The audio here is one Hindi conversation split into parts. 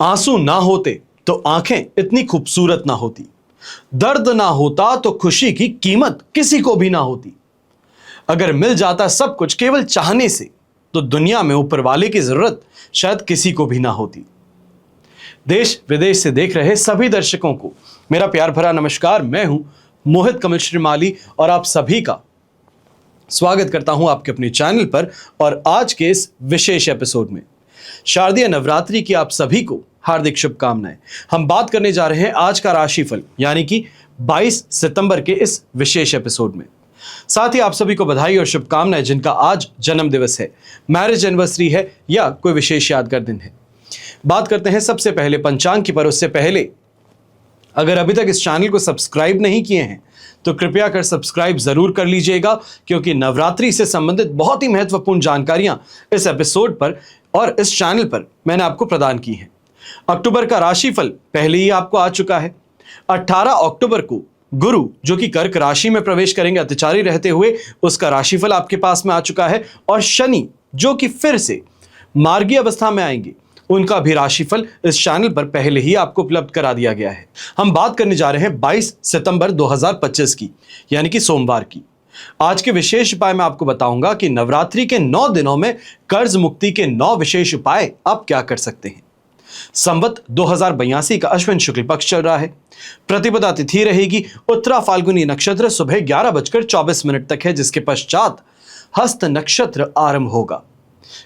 आंसू ना होते तो आंखें इतनी खूबसूरत ना होती, दर्द ना होता तो खुशी की कीमत किसी को भी ना होती। अगर मिल जाता सब कुछ केवल चाहने से, तो दुनिया में ऊपर वाले की जरूरत शायद किसी को भी ना होती। देश विदेश से देख रहे सभी दर्शकों को मेरा प्यार भरा नमस्कार। मैं हूं मोहित कमल श्रीमाली और आप सभी का स्वागत करता हूं आपके अपने चैनल पर। और आज के इस विशेष एपिसोड में शारदीय नवरात्रि की आप सभी को हार्दिक शुभकामनाएं। हम बात करने जा रहे हैं आज का राशिफल यानी कि 22 सितंबर के इस विशेष एपिसोड में। साथ ही आप सभी को बधाई और शुभकामनाएं जिनका आज जन्म दिवस है, मैरिज एनिवर्सरी है या कोई विशेष यादगार दिन है। बात करते हैं सबसे पहले पंचांग की, पर उससे पहले अगर अभी तक इस चैनल को सब्सक्राइब नहीं किए हैं तो कृपया कर सब्सक्राइब जरूर कर लीजिएगा, क्योंकि नवरात्रि से संबंधित बहुत ही महत्वपूर्ण जानकारियां इस एपिसोड पर और इस चैनल पर मैंने आपको प्रदान की हैं। अक्टूबर का राशिफल पहले ही आपको आ चुका है। 18 अक्टूबर को गुरु जो कि कर्क राशि में प्रवेश करेंगे अतिचारी रहते हुए, उसका राशिफल आपके पास में आ चुका है। और शनि जो कि फिर से मार्गीय अवस्था में आएंगे, उनका भी राशिफल इस चैनल पर पहले ही आपको उपलब्ध करा दिया गया है। हम बात करने जा रहे हैं 22 सितंबर 2025 की, यानी कि सोमवार की। आज के विशेष उपाय मैं आपको बताऊंगा कि नवरात्रि के 9 दिनों में कर्ज मुक्ति के 9 विशेष उपाय आप क्या कर सकते हैं। संवत 2082 का अश्विन शुक्ल पक्ष चल रहा है। प्रतिपदा तिथि रहेगी उत्तरा फाल्गुनी नक्षत्र सुबह 11:24 तक है, जिसके पश्चात हस्त नक्षत्र आरंभ होगा।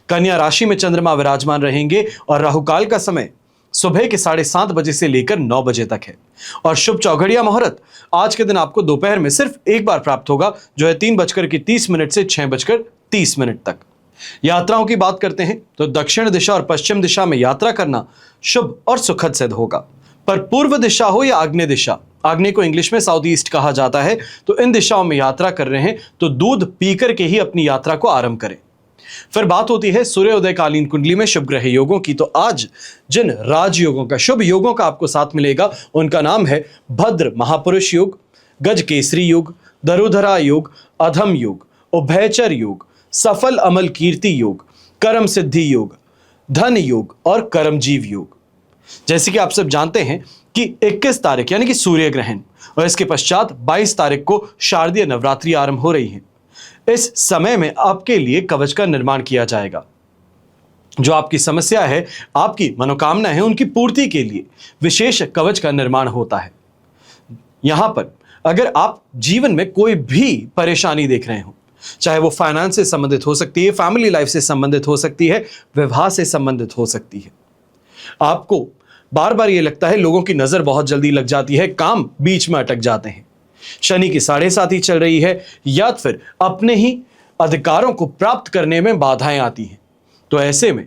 कन्या राशि में चंद्रमा विराजमान रहेंगे और राहुकाल का समय सुबह के 7:30 बजे से लेकर 9 बजे तक है। और शुभ चौघड़िया मुहूर्त आज के दिन आपको दोपहर में सिर्फ एक बार प्राप्त होगा, जो है 3:30 से 6:30 तक। यात्राओं की बात करते हैं तो दक्षिण दिशा और पश्चिम दिशा में यात्रा करना शुभ और सुखद सिद्ध होगा। पर पूर्व दिशा हो या आग्नेय दिशा, आग्नेय को इंग्लिश में साउथ ईस्ट कहा जाता है, तो इन दिशाओं में यात्रा कर रहे हैं तो दूध पीकर के ही अपनी यात्रा को आरंभ करें। फिर बात होती है सूर्योदय कालीन कुंडली में शुभ ग्रह योगों की। तो आज जिन राजयोगों का, शुभ योगों का आपको साथ मिलेगा, उनका नाम है भद्र महापुरुष योग, गज केसरी योग, दरुधरा योग, अधम योग, उभयचर योग, सफल अमल कीर्ति योग, कर्म सिद्धि योग, धन योग और कर्मजीव योग। जैसे कि आप सब जानते हैं कि 21 तारीख यानी कि सूर्य ग्रहण और इसके पश्चात 22 तारीख को शारदीय नवरात्रि आरंभ हो रही है। इस समय में आपके लिए कवच का निर्माण किया जाएगा। जो आपकी समस्या है, आपकी मनोकामना है, उनकी पूर्ति के लिए विशेष कवच का निर्माण होता है। यहां पर अगर आप जीवन में कोई भी परेशानी देख रहे हो, चाहे वो फाइनेंस से संबंधित हो सकती है, फैमिली लाइफ से संबंधित हो सकती है, विवाह से संबंधित हो सकती है, आपको बार बार ये लगता है लोगों की नजर बहुत जल्दी लग जाती है, काम बीच में अटक जाते हैं, शनि की 7.5 चल रही है, या फिर अपने ही अधिकारों को प्राप्त करने में बाधाएं आती हैं, तो ऐसे में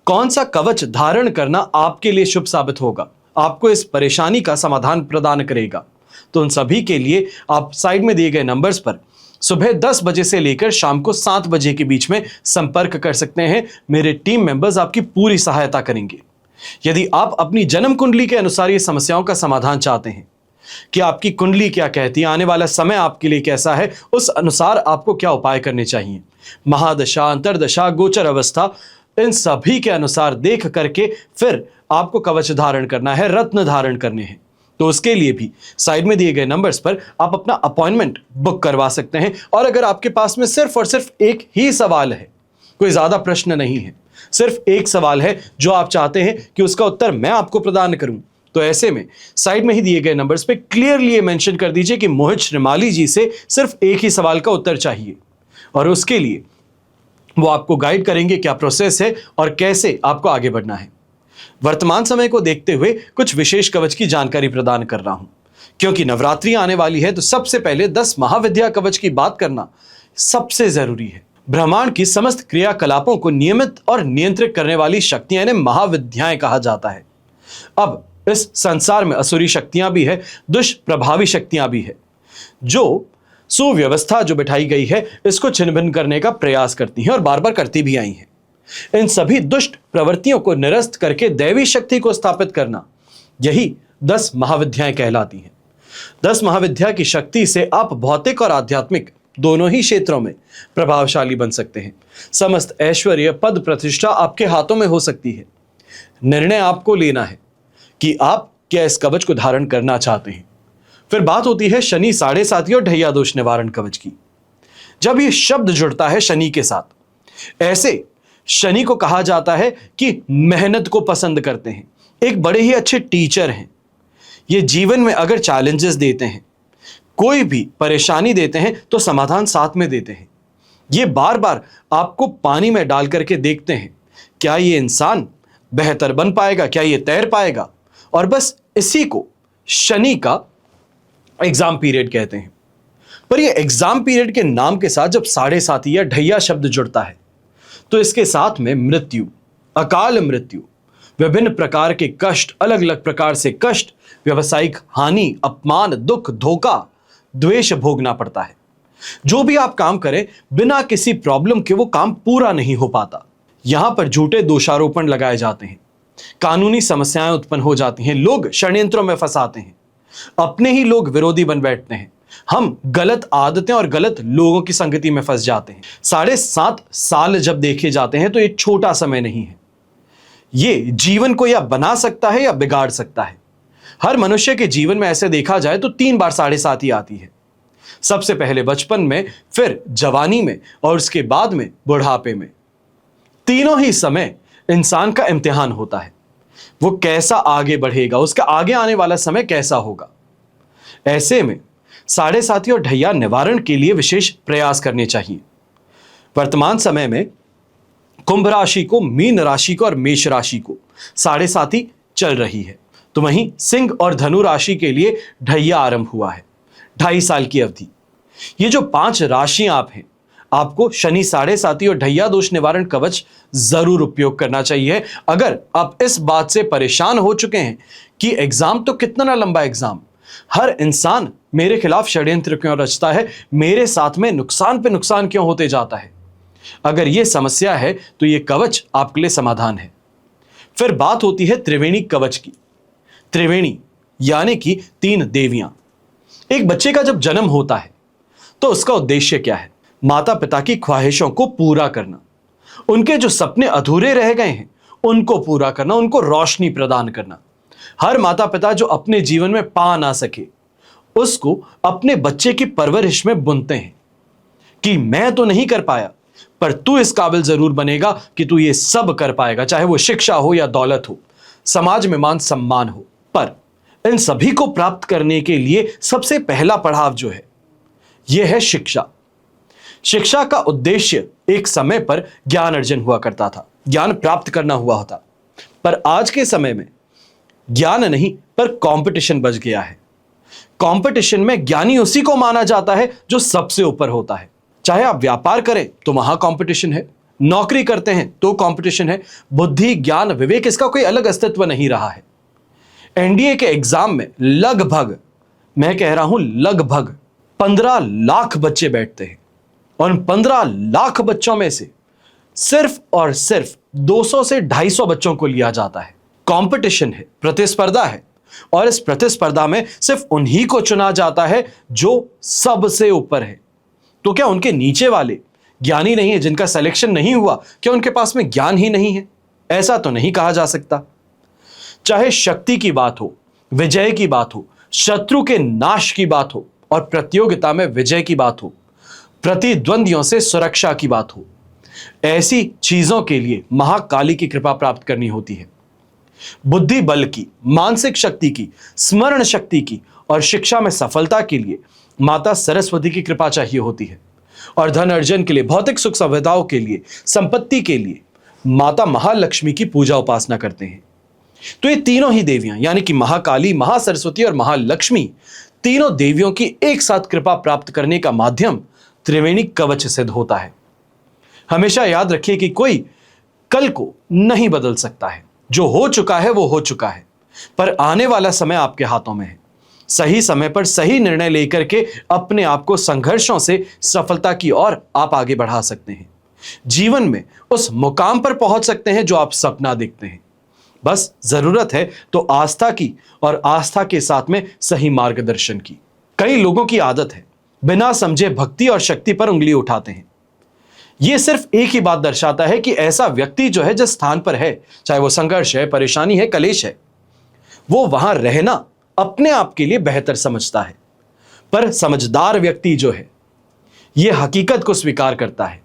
कौन सा कवच धारण करना आपके लिए शुभ साबित होगा, आपको इस परेशानी का समाधान प्रदान करेगा। तो उन सभी के लिए आप साइड में दिए गए नंबर्स पर सुबह 10 बजे से लेकर शाम को 7 बजे के बीच में संपर्क कर सकते हैं। मेरे टीम मेंबर्स आपकी पूरी सहायता करेंगे। यदि आप अपनी जन्म कुंडली के अनुसार ये समस्याओं का समाधान चाहते हैं कि आपकी कुंडली क्या कहती है, आने वाला समय आपके लिए कैसा है, उस अनुसार आपको क्या उपाय करने चाहिए, महादशा, अंतरदशा, गोचर अवस्था, इन सभी के अनुसार देख करके फिर आपको कवच धारण करना है, रत्न धारण करने हैं, तो उसके लिए भी साइड में दिए गए नंबर्स पर आप अपना अपॉइंटमेंट बुक करवा सकते हैं। और अगर आपके पास में सिर्फ और सिर्फ एक ही सवाल है, कोई ज्यादा प्रश्न नहीं है, सिर्फ एक सवाल है जो आप चाहते हैं कि उसका उत्तर मैं आपको प्रदान करूं, तो ऐसे में साइड में ही दिए गए नंबर्स पे क्लियरली ये मेंशन कर दीजिए कि मोहित श्रीमाली जी से सिर्फ एक ही सवाल का उत्तर चाहिए, और उसके लिए वो आपको गाइड करेंगे क्या प्रोसेस है और कैसे आपको आगे बढ़ना है। वर्तमान समय को देखते हुए कुछ विशेष कवच की जानकारी प्रदान कर रहा हूं, क्योंकि नवरात्रि आने वाली है, तो सबसे पहले 10 महाविद्या कवच की बात करना सबसे जरूरी है। ब्रह्मांड की समस्त क्रियाकलापों को नियमित और नियंत्रित करने वाली शक्तियां इन्हें महाविद्याएं कहा जाता है। अब इस संसार में असुरी शक्तियां भी है, दुष्प्रभावी शक्तियां भी है, जो सुव्यवस्था जो बिठाई गई है इसको छिन्न भिन्न करने का प्रयास करती हैं और बार बार करती भी आई हैं। इन सभी दुष्ट प्रवृत्तियों को निरस्त करके दैवी शक्ति को स्थापित करना, यही 10 महाविद्याएं कहलाती हैं। 10 महाविद्या की शक्ति से आप भौतिक और आध्यात्मिक दोनों ही क्षेत्रों में प्रभावशाली बन सकते हैं। समस्त ऐश्वर्य, पद, प्रतिष्ठा आपके हाथों में हो सकती है। निर्णय आपको लेना है कि आप क्या इस कवच को धारण करना चाहते हैं। फिर बात होती है शनि साढ़े साती और ढैया दोष निवारण कवच की। जब ये शब्द जुड़ता है शनि के साथ, ऐसे शनि को कहा जाता है कि मेहनत को पसंद करते हैं, एक बड़े ही अच्छे टीचर हैं। ये जीवन में अगर चैलेंजेस देते हैं, कोई भी परेशानी देते हैं तो समाधान साथ में देते हैं। ये बार बार आपको पानी में डाल करके देखते हैं, क्या ये इंसान बेहतर बन पाएगा, क्या ये तैर पाएगा। और बस इसी को शनि का एग्जाम पीरियड कहते हैं। पर ये एग्जाम पीरियड के नाम के साथ जब साढ़े साती या ढैया शब्द जुड़ता है तो इसके साथ में मृत्यु, अकाल मृत्यु, विभिन्न प्रकार के कष्ट, अलग अलग प्रकार से कष्ट, व्यवसायिक हानि, अपमान, दुख, धोखा, द्वेष भोगना पड़ता है। जो भी आप काम करें बिना किसी प्रॉब्लम के वो काम पूरा नहीं हो पाता। यहां पर झूठे दोषारोपण लगाए जाते हैं, कानूनी समस्याएं उत्पन्न हो जाती हैं, लोग षड्यंत्रों में फंसाते हैं, अपने ही लोग विरोधी बन बैठते हैं, हम गलत आदतें और गलत लोगों की संगति में फंस जाते हैं। 7.5 साल जब देखे जाते हैं तो ये छोटा समय नहीं है। ये जीवन को या बना सकता है या बिगाड़ सकता है। हर मनुष्य के जीवन में ऐसे देखा जाए तो 3 बार साढ़े साती आती है। सबसे पहले बचपन में, फिर जवानी में और उसके बाद में बुढ़ापे में। तीनों ही समय इंसान का इम्तिहान होता है, वो कैसा आगे बढ़ेगा, उसका आगे आने वाला समय कैसा होगा। ऐसे में साढ़े साती और ढैया निवारण के लिए विशेष प्रयास करने चाहिए। वर्तमान समय में कुंभ राशि को, मीन राशि को और मेष राशि को साढ़े साती चल रही है, तो वहीं सिंह और धनु राशि के लिए ढैया आरंभ हुआ है, 2.5 साल की अवधि। ये जो 5 राशियां आप हैं, आपको शनि साढ़े साती और ढैया दोष निवारण कवच जरूर उपयोग करना चाहिए। अगर आप इस बात से परेशान हो चुके हैं कि एग्जाम तो कितना लंबा एग्जाम, हर इंसान मेरे खिलाफ षड्यंत्र क्यों रचता है, मेरे साथ में नुकसान पे नुकसान क्यों होते जाता है, अगर यह समस्या है तो यह कवच आपके लिए समाधान है। फिर बात होती है त्रिवेणी कवच की। त्रिवेणी यानी कि 3 देवियां। एक बच्चे का जब जन्म होता है तो उसका उद्देश्य क्या है? माता पिता की ख्वाहिशों को पूरा करना, उनके जो सपने अधूरे रह गए हैं उनको पूरा करना, उनको रोशनी प्रदान करना। हर माता पिता जो अपने जीवन में पा ना सके उसको अपने बच्चे की परवरिश में बुनते हैं कि मैं तो नहीं कर पाया पर तू इस काबिल जरूर बनेगा कि तू ये सब कर पाएगा, चाहे वो शिक्षा हो या दौलत हो, समाज में मान सम्मान हो। पर इन सभी को प्राप्त करने के लिए सबसे पहला पड़ाव जो है यह है शिक्षा। शिक्षा का उद्देश्य एक समय पर ज्ञान अर्जन हुआ करता था, ज्ञान प्राप्त करना हुआ था। पर आज के समय में ज्ञान नहीं पर कंपटीशन बच गया है। कंपटीशन में ज्ञानी उसी को माना जाता है जो सबसे ऊपर होता है। चाहे आप व्यापार करें तो वहां कंपटीशन है, नौकरी करते हैं तो कंपटीशन है, बुद्धि, ज्ञान, विवेक, इसका कोई अलग अस्तित्व नहीं रहा है। एनडीए के एग्जाम में लगभग, मैं कह रहा हूं लगभग 15 लाख बच्चे बैठते हैं और उन 15 लाख बच्चों में से सिर्फ और सिर्फ 200 से 250 बच्चों को लिया जाता है। कंपटीशन है, प्रतिस्पर्धा है, और इस प्रतिस्पर्धा में सिर्फ उन्हीं को चुना जाता है जो सबसे ऊपर है। तो क्या उनके नीचे वाले ज्ञानी नहीं है, जिनका सिलेक्शन नहीं हुआ, क्या उनके पास में ज्ञान ही नहीं है? ऐसा तो नहीं कहा जा सकता। चाहे शक्ति की बात हो, विजय की बात हो, शत्रु के नाश की बात हो और प्रतियोगिता में विजय की बात हो, प्रतिद्वंदियों से सुरक्षा की बात हो, ऐसी चीजों के लिए महाकाली की कृपा प्राप्त करनी होती है। बुद्धि बल की, मानसिक शक्ति की, स्मरण शक्ति की और शिक्षा में सफलता के लिए माता सरस्वती की कृपा चाहिए होती है। और धन अर्जन के लिए, भौतिक सुख सुविधाओं के लिए, संपत्ति के लिए माता महालक्ष्मी की पूजा उपासना करते हैं। तो ये तीनों ही देवियां यानी कि महाकाली, महासरस्वती और महालक्ष्मी, तीनों देवियों की एक साथ कृपा प्राप्त करने का माध्यम त्रिवेणी कवच सिद्ध होता है। हमेशा याद रखिए कि कोई कल को नहीं बदल सकता है, जो हो चुका है वो हो चुका है, पर आने वाला समय आपके हाथों में है। सही समय पर सही निर्णय लेकर के अपने आप को संघर्षों से सफलता की ओर आप आगे बढ़ा सकते हैं। जीवन में उस मुकाम पर पहुंच सकते हैं जो आप सपना देखते हैं। बस जरूरत है तो आस्था की, और आस्था के साथ में सही मार्गदर्शन की। कई लोगों की आदत है बिना समझे भक्ति और शक्ति पर उंगली उठाते हैं। यह सिर्फ एक ही बात दर्शाता है कि ऐसा व्यक्ति जो है जिस स्थान पर है, चाहे वो संघर्ष है, परेशानी है, कलेश है, वो वहां रहना अपने आप के लिए बेहतर समझता है। पर समझदार व्यक्ति जो है यह हकीकत को स्वीकार करता है,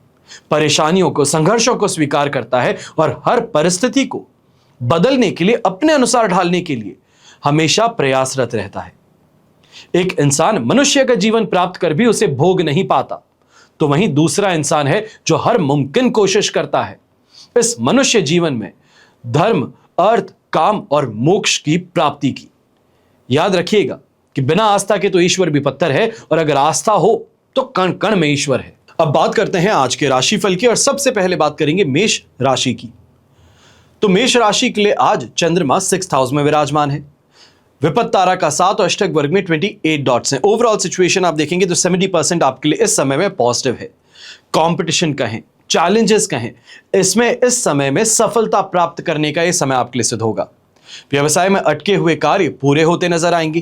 परेशानियों को, संघर्षों को स्वीकार करता है और हर परिस्थिति को बदलने के लिए, अपने अनुसार ढालने के लिए हमेशा प्रयासरत रहता है। एक इंसान मनुष्य का जीवन प्राप्त कर भी उसे भोग नहीं पाता, तो वहीं दूसरा इंसान है जो हर मुमकिन कोशिश करता है इस मनुष्य जीवन में धर्म, अर्थ, काम और मोक्ष की प्राप्ति की। याद रखिएगा कि बिना आस्था के तो ईश्वर भी पत्थर है, और अगर आस्था हो तो कण कण में ईश्वर है। अब बात करते हैं आज के राशिफल की, और सबसे पहले बात करेंगे मेष राशि की। तो मेष राशि के लिए आज चंद्रमा 6th हाउस में विराजमान है। विपत्त तारा का 7 और अष्टक वर्ग में 28 डॉट्स हैं। ओवरऑल सिचुएशन आप देखेंगे तो 70% आपके लिए इस समय में पॉजिटिव है। कंपटीशन कहें, चैलेंजेस कहें, इसमें इस समय में सफलता प्राप्त करने का यह समय आपके लिए सिद्ध होगा। व्यवसाय में अटके हुए कार्य पूरे होते नजर आएंगे।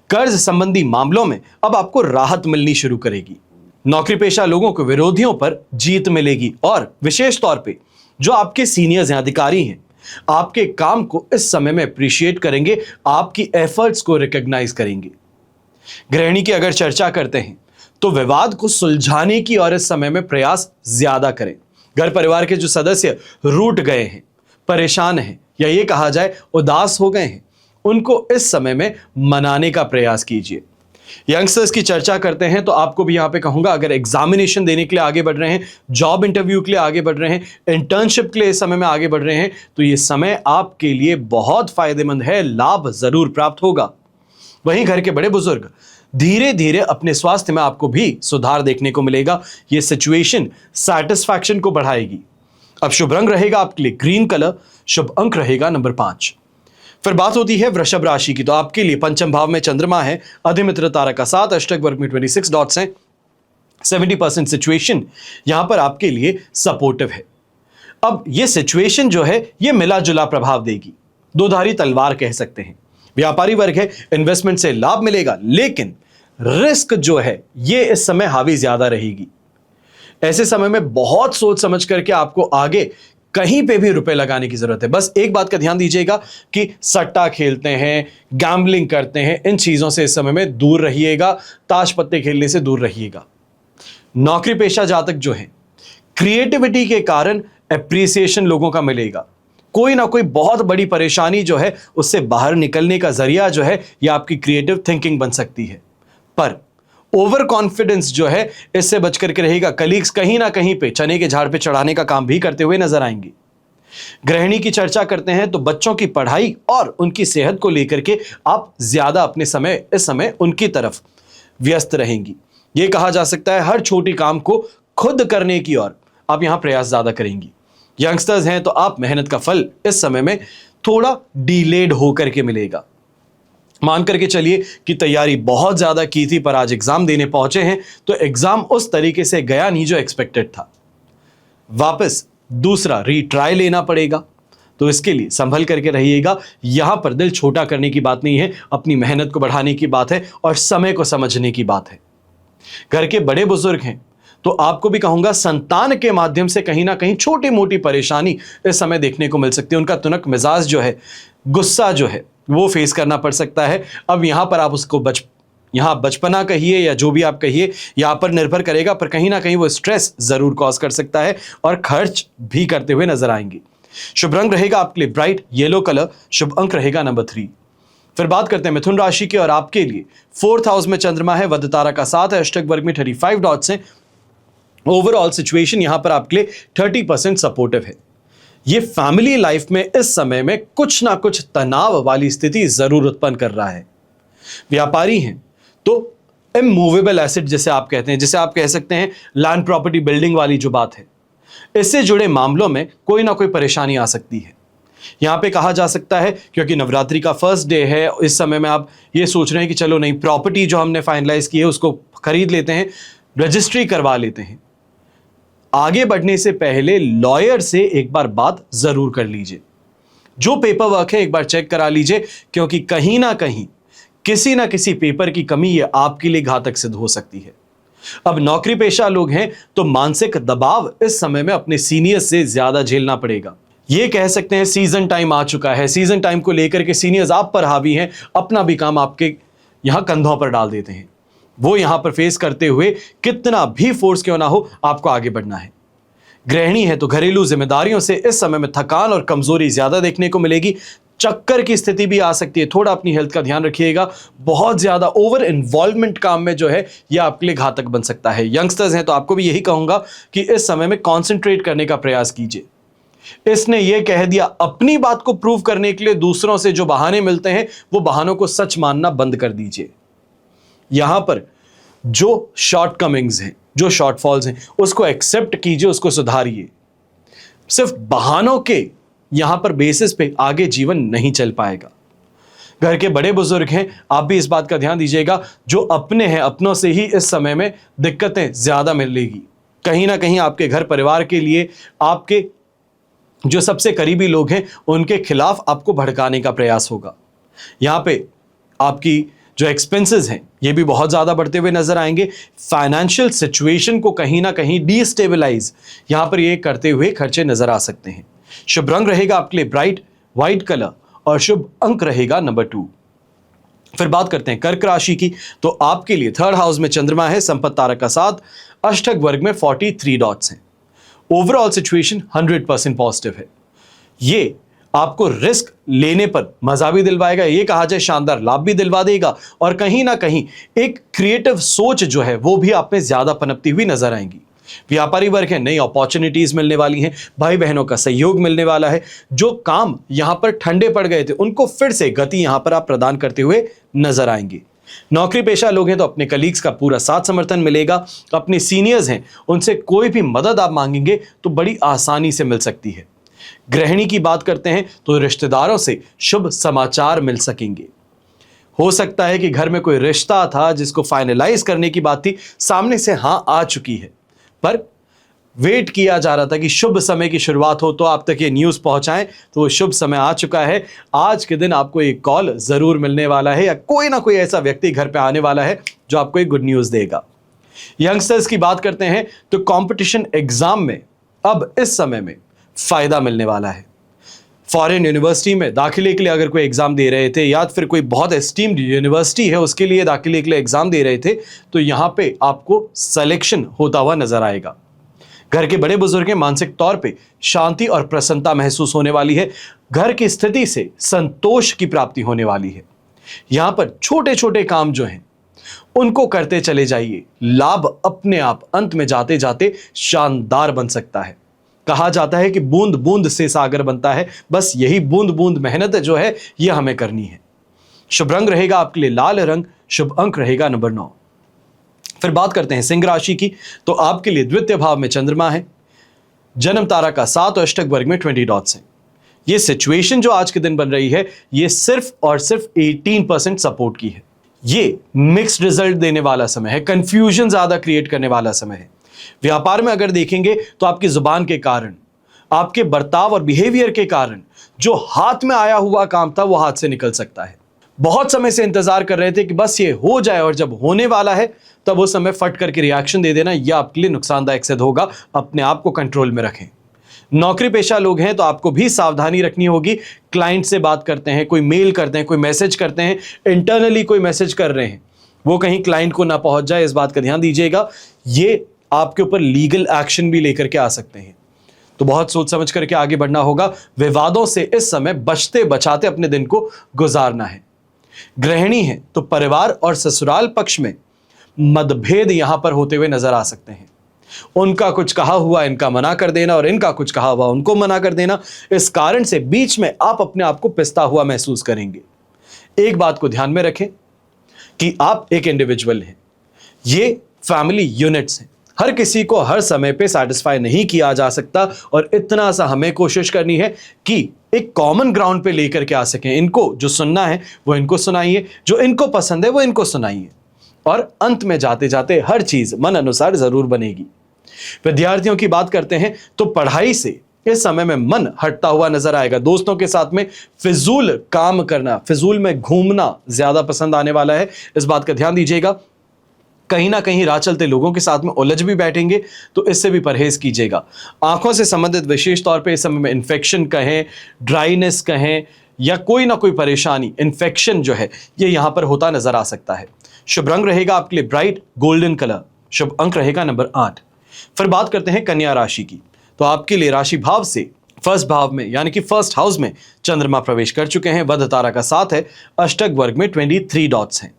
कर्ज संबंधी मामलों में अब आपको राहत मिलनी शुरू करेगी। नौकरी पेशा लोगों को विरोधियों पर जीत मिलेगी, और विशेष तौर पे जो आपके सीनियर्स हैं, अधिकारी हैं, आपके काम को इस समय में अप्रिशिएट करेंगे, आपकी एफर्ट्स को रिकॉग्नाइज करेंगे। गृहिणी की अगर चर्चा करते हैं तो विवाद को सुलझाने की और इस समय में प्रयास ज्यादा करें। घर परिवार के जो सदस्य रूठ गए हैं, परेशान हैं, या ये कहा जाए उदास हो गए हैं, उनको इस समय में मनाने का प्रयास कीजिए। यंगस्टर्स की चर्चा करते हैं तो आपको भी यहां पे कहूंगा, अगर एग्जामिनेशन देने के लिए आगे बढ़ रहे हैं, जॉब इंटरव्यू के लिए आगे बढ़ रहे हैं, इंटर्नशिप के लिए इस समय में आगे बढ़ रहे हैं, तो ये समय आपके लिए बहुत फायदेमंद है, लाभ जरूर प्राप्त होगा। वहीं घर के बड़े बुजुर्ग धीरे धीरे अपने स्वास्थ्य में आपको भी सुधार देखने को मिलेगा। ये सिचुएशन सैटिस्फैक्शन को बढ़ाएगी। अब शुभ रंग रहेगा आपके लिए ग्रीन कलर, शुभ अंक रहेगा नंबर 5। फिर बात होती है वृषभ राशि की। तो आपके लिए पंचम भाव में चंद्रमा है, अधिमित्र तारा का 7, अष्टक वर्ग में 26 डॉट्स हैं। 70% सिचुएशन यहां पर आपके लिए सपोर्टिव है। अब यह सिचुएशन जो है यह मिला जुला प्रभाव देगी, दोधारी तलवार कह सकते हैं। व्यापारी वर्ग है, इन्वेस्टमेंट से लाभ मिलेगा, लेकिन रिस्क जो है यह इस समय हावी ज्यादा रहेगी। ऐसे समय में बहुत सोच समझ करके आपको आगे कहीं पे भी रुपए लगाने की जरूरत है। बस एक बात का ध्यान दीजिएगा कि सट्टा खेलते हैं, गैम्बलिंग करते हैं, इन चीजों से इस समय में दूर रहिएगा, ताश पत्ते खेलने से दूर रहिएगा। नौकरी पेशा जातक जो है, क्रिएटिविटी के कारण एप्रिसिएशन लोगों का मिलेगा। कोई ना कोई बहुत बड़ी परेशानी जो है उससे बाहर निकलने का जरिया जो है यह आपकी क्रिएटिव थिंकिंग बन सकती है। पर ओवर कॉन्फिडेंस जो है इससे बच करके रहेगा। कलीग्स कहीं ना कहीं पे चने के झाड़ पे चढ़ाने का काम भी करते हुए नजर आएंगे। गृहिणी की चर्चा करते हैं तो बच्चों की पढ़ाई और उनकी सेहत को लेकर के आप ज्यादा अपने इस समय उनकी तरफ व्यस्त रहेंगी। यह कहा जा सकता है हर छोटी काम को खुद करने की ओर आप यहां प्रयास ज्यादा करेंगी। यंगस्टर्स हैं तो आप मेहनत का फल इस समय में थोड़ा डिलेड होकर के मिलेगा। मान करके चलिए कि तैयारी बहुत ज्यादा की थी, पर आज एग्जाम देने पहुंचे हैं तो एग्जाम उस तरीके से गया नहीं जो एक्सपेक्टेड था। वापस दूसरा रीट्राई लेना पड़ेगा, तो इसके लिए संभल करके रहिएगा। यहां पर दिल छोटा करने की बात नहीं है, अपनी मेहनत को बढ़ाने की बात है और समय को समझने की बात है। घर के बड़े बुजुर्ग हैं तो आपको भी कहूंगा संतान के माध्यम से कहीं ना कहीं छोटी मोटी परेशानी इस समय देखने को मिल सकती है। उनका तुनक मिजाज जो है, गुस्सा जो है वो फेस करना पड़ सकता है। अब यहां पर आप उसको यहां बचपना कहिए या जो भी आप कहिए, यहां पर निर्भर करेगा, पर कहीं ना कहीं वो स्ट्रेस जरूर कॉज कर सकता है और खर्च भी करते हुए नजर आएंगे। शुभ रंग रहेगा आपके लिए ब्राइट येलो कलर, शुभ अंक रहेगा नंबर 3। फिर बात करते हैं मिथुन राशि की, और आपके लिए 4th हाउस में चंद्रमा है, वध तारा का 7 है, अष्टक वर्ग में 35 डॉट्स हैं। ओवरऑल सिचुएशन यहां पर आपके लिए 30% सपोर्टिव है। ये फैमिली लाइफ में इस समय में कुछ ना कुछ तनाव वाली स्थिति जरूर उत्पन्न कर रहा है। व्यापारी हैं तो इमूवेबल एसेट जिसे आप कहते हैं, जिसे आप कह सकते हैं लैंड प्रॉपर्टी बिल्डिंग वाली जो बात है, इससे जुड़े मामलों में कोई ना कोई परेशानी आ सकती है। यहां पे कहा जा सकता है क्योंकि नवरात्रि का फर्स्ट डे है, इस समय में आप ये सोच रहे हैं कि चलो नहीं, प्रॉपर्टी जो हमने फाइनलाइज की है उसको खरीद लेते हैं, रजिस्ट्री करवा लेते हैं। आगे बढ़ने से पहले लॉयर से एक बार बात जरूर कर लीजिए। जो पेपर वर्क है एक बार चेक करा लीजिए, क्योंकि कहीं ना कहीं किसी ना किसी पेपर की कमी ये आपके लिए घातक सिद्ध हो सकती है। अब नौकरी पेशा लोग हैं तो मानसिक दबाव इस समय में अपने सीनियर्स से ज्यादा झेलना पड़ेगा। ये कह सकते हैं सीजन टाइम आ चुका है। सीजन टाइम को लेकर के सीनियर्स आप पर हावी हैं, अपना भी काम आपके यहां कंधों पर डाल देते हैं। वो यहां पर फेस करते हुए कितना भी फोर्स क्यों ना हो, आपको आगे बढ़ना है। गृहिणी है तो घरेलू जिम्मेदारियों से इस समय में थकान और कमजोरी ज्यादा देखने को मिलेगी। चक्कर की स्थिति भी आ सकती है, थोड़ा अपनी हेल्थ का ध्यान रखिएगा। बहुत ज्यादा ओवर इन्वॉल्वमेंट काम में जो है यह आपके लिए घातक बन सकता है। यंगस्टर्स हैं तो आपको भी यही कहूंगा कि इस समय में कॉन्सेंट्रेट करने का प्रयास कीजिए। इसने यह कह दिया, अपनी बात को प्रूव करने के लिए दूसरों से जो बहाने मिलते हैं वो बहानों को सच मानना बंद कर दीजिए। यहां पर जो शॉर्टकमिंग्स हैं, जो शॉर्टफॉल्स हैं, उसको एक्सेप्ट कीजिए, उसको सुधारिए। सिर्फ बहानों के यहां पर बेसिस पे आगे जीवन नहीं चल पाएगा। घर के बड़े बुजुर्ग हैं, आप भी इस बात का ध्यान दीजिएगा। जो अपने हैं, अपनों से ही इस समय में दिक्कतें ज्यादा मिलेगी। कहीं ना कहीं आपके घर परिवार के लिए आपके जो सबसे करीबी लोग हैं उनके खिलाफ आपको भड़काने का प्रयास होगा। यहां पे आपकी जो एक्सपेंसेस हैं ये भी बहुत ज्यादा बढ़ते हुए नजर आएंगे। फाइनेंशियल सिचुएशन को कहीं ना कहीं डिस्टेबलाइज यहां पर ये करते हुए खर्चे नजर आ सकते हैं। शुभ रंग रहेगा आपके लिए ब्राइट व्हाइट कलर और शुभ अंक रहेगा नंबर 2। फिर बात करते हैं कर्क राशि की, तो आपके लिए 3rd हाउस में चंद्रमा है, संपत्ति तारक का साथ, अष्टक वर्ग में 43 डॉट्स हैं। ओवरऑल सिचुएशन 100% पॉजिटिव है। ये आपको रिस्क लेने पर मजा भी दिलवाएगा, ये कहा जाए शानदार लाभ भी दिलवा देगा, और कहीं ना कहीं एक क्रिएटिव सोच जो है वो भी आप में ज्यादा पनपती हुई नजर आएंगी। व्यापारी वर्ग है, नई अपॉर्चुनिटीज मिलने वाली हैं, भाई बहनों का सहयोग मिलने वाला है। जो काम यहां पर ठंडे पड़ गए थे उनको फिर से गति यहां पर आप प्रदान करते हुए नजर आएंगे। नौकरी पेशा लोग हैं तो अपने कलीग्स का पूरा साथ समर्थन मिलेगा। अपने सीनियर्स हैं उनसे कोई भी मदद आप मांगेंगे तो बड़ी आसानी से मिल सकती है। गृहिणी की बात करते हैं तो रिश्तेदारों से शुभ समाचार मिल सकेंगे। हो सकता है कि घर में कोई रिश्ता था जिसको फाइनलाइज करने की बात थी, सामने से हां आ चुकी है, पर वेट किया जा रहा था कि शुभ समय की शुरुआत हो तो आप तक ये न्यूज़ पहुंचाएं, तो वो शुभ समय आ चुका है। आज के दिन आपको एक कॉल ज़रूर मिलने वाला है या कोई ना कोई ऐसा व्यक्ति घर पे आने वाला है जो आपको एक गुड न्यूज़ देगा। यंगस्टर्स की बात करते हैं तो कंपटीशन एग्जाम में अब इस समय में फ़ायदा मिलने वाला है। फॉरेन यूनिवर्सिटी में दाखिले के लिए अगर कोई एग्ज़ाम दे रहे थे या फिर कोई बहुत एस्टीम्ड यूनिवर्सिटी है उसके लिए दाखिले के लिए एग्ज़ाम दे रहे थे, तो यहाँ पे आपको सिलेक्शन होता हुआ नजर आएगा। घर के बड़े बुजुर्ग हैं, मानसिक तौर पे शांति और प्रसन्नता महसूस होने वाली है। घर की स्थिति से संतोष की प्राप्ति होने वाली है। यहां पर छोटे छोटे काम जो हैं उनको करते चले जाइए, लाभ अपने आप अंत में जाते जाते शानदार बन सकता है। कहा जाता है कि बूंद बूंद से सागर बनता है, बस यही बूंद बूंद मेहनत जो है यह हमें करनी है। शुभ रंग रहेगा आपके लिए लाल रंग, शुभ अंक रहेगा नंबर 9। फिर बात करते हैं सिंह राशि की, तो आपके लिए द्वितीय भाव में चंद्रमा है, जन्म तारा का 7 और अष्टक वर्ग में 20 डॉट्स हैं। ये सिचुएशन जो आज के दिन बन रही है ये सिर्फ और सिर्फ 18% सपोर्ट की है। ये मिक्स्ड रिजल्ट देने वाला समय है, कंफ्यूजन ज्यादा क्रिएट करने वाला समय है। व्यापार में अगर देखेंगे तो आपकी जुबान के कारण, आपके बर्ताव और बिहेवियर के कारण जो हाथ में आया हुआ काम था वो हाथ से निकल सकता है। बहुत समय से इंतजार कर रहे थे कि बस ये हो जाए, और जब होने वाला है तब उस समय फट करके रिएक्शन दे देना, यह आपके लिए नुकसानदायक सिद्ध होगा। अपने आप को कंट्रोल में रखें। नौकरी पेशा लोग हैं तो आपको भी सावधानी रखनी होगी। क्लाइंट से बात करते हैं, कोई मेल करते हैं, कोई मैसेज करते हैं, इंटरनली कोई मैसेज कर रहे हैं, वो कहीं क्लाइंट को ना पहुंच जाए, इस बात का ध्यान दीजिएगा। ये आपके ऊपर लीगल एक्शन भी लेकर के आ सकते हैं, तो बहुत सोच समझ करके आगे बढ़ना होगा। विवादों से इस समय बचते बचाते अपने दिन को गुजारना है। गृहिणी है तो परिवार और ससुराल पक्ष में मतभेद यहां पर होते हुए नजर आ सकते हैं। उनका कुछ कहा हुआ इनका मना कर देना और इनका कुछ कहा हुआ उनको मना कर देना, इस कारण से बीच में आप अपने आप को पिसता हुआ महसूस करेंगे। एक बात को ध्यान में रखें कि आप एक इंडिविजुअल हैं, ये फैमिली यूनिट्स हैं। हर किसी को हर समय पे सेटिस्फाई नहीं किया जा सकता, और इतना सा हमें कोशिश करनी है कि एक कॉमन ग्राउंड पे लेकर के आ सकें। इनको जो सुनना है वो इनको सुनाइए, जो इनको पसंद है वो इनको सुनाइए, और अंत में जाते जाते हर चीज मन अनुसार जरूर बनेगी। विद्यार्थियों की बात करते हैं तो पढ़ाई से इस समय में मन हटता हुआ नजर आएगा। दोस्तों के साथ में फिजूल काम करना, फिजूल में घूमना ज्यादा पसंद आने वाला है, इस बात का ध्यान दीजिएगा। कहीं ना कहीं राह चलते लोगों के साथ में उलझ भी बैठेंगे, तो इससे भी परहेज कीजिएगा। आंखों से संबंधित विशेष तौर पे इस समय में इन्फेक्शन कहें, ड्राइनेस कहें, या कोई ना कोई परेशानी, इन्फेक्शन जो है ये यहां पर होता नजर आ सकता है। शुभ रंग रहेगा आपके लिए ब्राइट गोल्डन कलर। शुभ अंक रहेगा नंबर 8। फिर बात करते हैं कन्या राशि की। तो आपके लिए राशि भाव से फर्स्ट भाव में यानी कि फर्स्ट हाउस में चंद्रमा प्रवेश कर चुके हैं। वध तारा का साथ है, अष्टक वर्ग में 23 डॉट्स हैं।